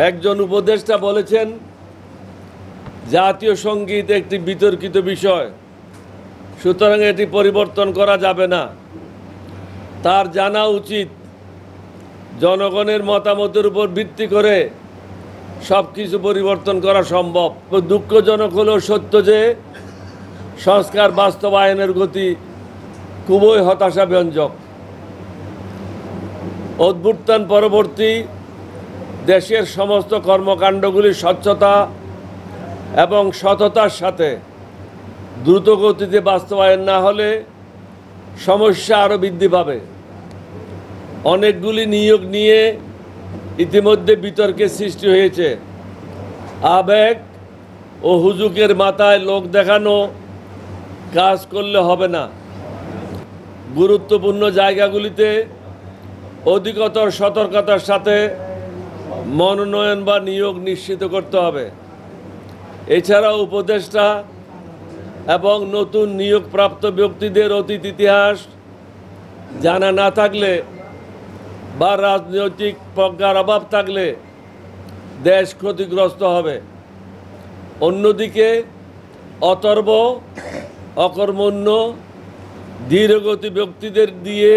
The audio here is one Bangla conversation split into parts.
একজন উপদেষ্টা বলেছেন জাতীয় সঙ্গীত একটি বিতর্কিত বিষয়, সুতরাং এটি পরিবর্তন করা যাবে না। তার জানা উচিত জনগণের মতামতের উপর ভিত্তি করে সব কিছু পরিবর্তন করা সম্ভব। দুঃখজনক হলেও সত্য যে সংস্কার বাস্তবায়নের গতি খুবই হতাশাব্যঞ্জক। অভ্যুত্থান পরবর্তী দেশের সমস্ত কর্মকাণ্ডগুলি স্বচ্ছতা এবং সততার সাথে দ্রুত গতিতে বাস্তবায়ন না হলে সমস্যা আরও বৃদ্ধি পাবে। অনেকগুলি নিয়োগ নিয়ে ইতিমধ্যে বিতর্কের সৃষ্টি হয়েছে। আবেগ ও হুজুকের মাথায় লোক দেখানো কাজ করলে হবে না। গুরুত্বপূর্ণ জায়গাগুলিতে অধিকতর সতর্কতার সাথে মনোনয়ন বা নিয়োগ নিশ্চিত করতে হবে। এছাড়াও উপদেষ্টা এবং নতুন নিয়োগপ্রাপ্ত ব্যক্তিদের অতীত ইতিহাস জানা না থাকলে বা রাজনৈতিক প্রজ্ঞার অভাব থাকলে দেশ ক্ষতিগ্রস্ত হবে। অন্যদিকে অতর্ব, অকর্মণ্য, ধীরগতি ব্যক্তিদের দিয়ে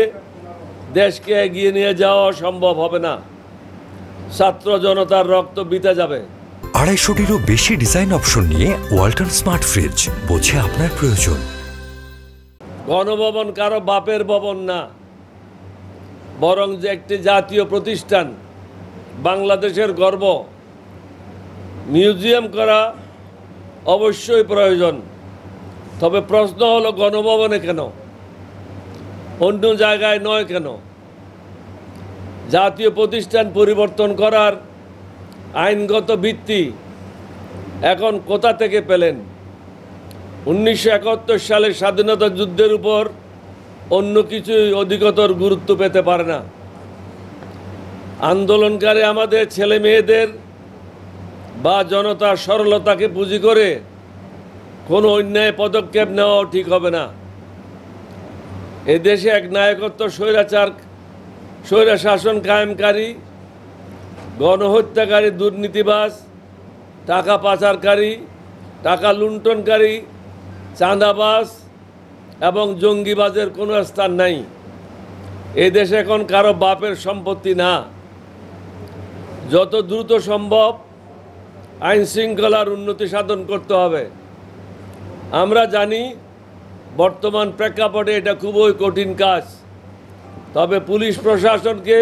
দেশকে এগিয়ে নিয়ে যাওয়া সম্ভব হবে না। ছাত্র জনতার রক্ত বিতে যাবে। 250-টিরও বেশি ডিজাইন অপশন নিয়ে ওয়ালটন স্মার্ট ফ্রিজ, বোঝে আপনার প্রয়োজন। গণভবন কারো বাপের ভবন না, বরং যে একটি জাতীয় প্রতিষ্ঠান, বাংলাদেশের গর্ব। মিউজিয়াম করা অবশ্যই প্রয়োজন, তবে প্রশ্ন হলো গণভবনে কেন, অন্য জায়গায় নয় কেন? জাতীয় প্রতিষ্ঠান পরিবর্তন করার আইনগত ভিত্তি এখন কোথা থেকে পেলেন? 1971 সালের স্বাধীনতা যুদ্ধের উপর অন্য কিছুই অধিকতর গুরুত্ব পেতে পারে না। আন্দোলনকারী আমাদের ছেলে মেয়েদের বা জনতার সরলতাকে পুঁজি করে কোনো অন্যায় পদক্ষেপ নেওয়াও ঠিক হবে না। এদেশে এক নায়কত্ব স্বৈরা শাসন কায়েমকারী, গণহত্যাকারী, দুর্নীতিবাজ, টাকা পাচারকারী, টাকা লুণ্ঠনকারী, চাঁদাবাজ এবং জঙ্গিবাজের কোনো স্থান নাই। এদেশ এখন কারো বাপের সম্পত্তি না। যত দ্রুত সম্ভব আইন শৃঙ্খলার উন্নতি সাধন করতে হবে। আমরা জানি বর্তমান প্রেক্ষাপটে এটা খুবই কঠিন কাজ, তবে পুলিশ প্রশাসনকে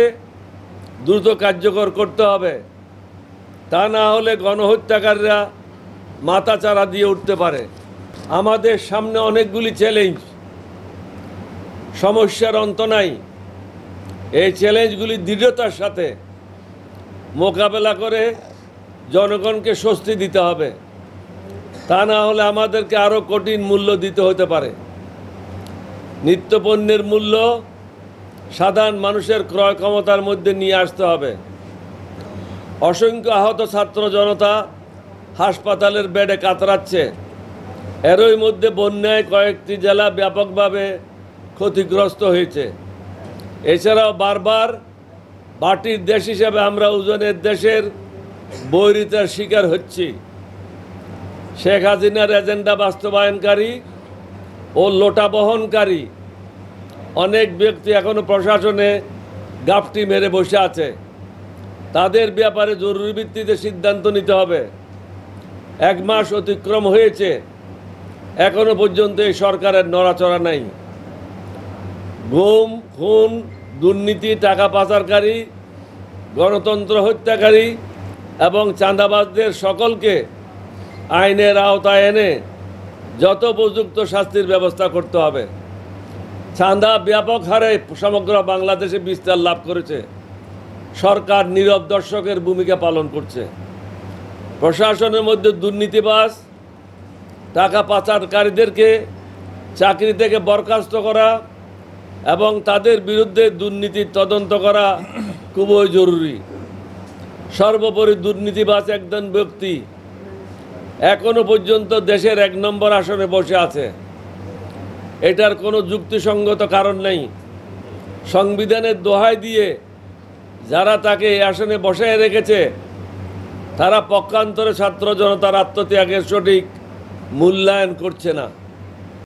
দ্রুত কার্যকর করতে হবে। তা না হলে গণহত্যাকারীরা মাথাচাড়া দিয়ে উঠতে পারে। আমাদের সামনে অনেকগুলি চ্যালেঞ্জ, সমস্যার অন্ত নাই। এই চ্যালেঞ্জগুলি দৃঢ়তার সাথে মোকাবেলা করে জনগণকে স্বস্তি দিতে হবে। তা না হলে আমাদেরকে আরও কঠিন মূল্য দিতে হতে পারে। নিত্যপণ্যের মূল্য সাধারণ মানুষের ক্রয় ক্ষমতার মধ্যে নিয়ে আসতে হবে। অসংখ্য আহত ছাত্র জনতা হাসপাতালের বেডে কাতরাচ্ছে। এরই মধ্যে বন্যায় কয়েকটি জেলা ব্যাপকভাবে ক্ষতিগ্রস্ত হয়েছে। এছাড়াও বারবার বাটির দেশ হিসেবে আমরা উজনের দেশের বৈরিতার শিকার হচ্ছি। শেখ হাসিনার এজেন্ডা বাস্তবায়নকারী ও লোটা বহনকারী অনেক ব্যক্তি এখনও প্রশাসনে গাপটি মেরে বসে আছে। তাদের ব্যাপারে জরুরি ভিত্তিতে সিদ্ধান্ত নিতে হবে। 1 মাস অতিক্রম হয়েছে, এখনো পর্যন্ত এই সরকারের নড়াচড়া নাই। গুম, খুন, দুর্নীতি, টাকা পাচারকারী, গণতন্ত্র হত্যাকারী এবং চাঁদাবাজদের সকলকে আইনের আওতায় এনে যত উপযুক্ত শাস্তির ব্যবস্থা করতে হবে। চাঁদা ব্যাপক হারে সমগ্র বাংলাদেশে বিস্তার লাভ করেছে। সরকার নীরব দর্শকের ভূমিকা পালন করছে। প্রশাসনের মধ্যে দুর্নীতিবাজ, টাকা পাচারকারীদেরকে চাকরি থেকে বরখাস্ত করা এবং তাদের বিরুদ্ধে দুর্নীতির তদন্ত করা খুবই জরুরি। সর্বোপরি দুর্নীতিবাজ একজন ব্যক্তি এখনো পর্যন্ত দেশের 1 নম্বর আসনে বসে আছে। এটার কোনো যুক্তিসঙ্গত কারণ নেই। সংবিধানের দোহাই দিয়ে যারা তাকে এই আসনে বসায় রেখেছে তারা পক্ষান্তরে ছাত্র জনতার আত্মত্যাগের সঠিক মূল্যায়ন করছে না।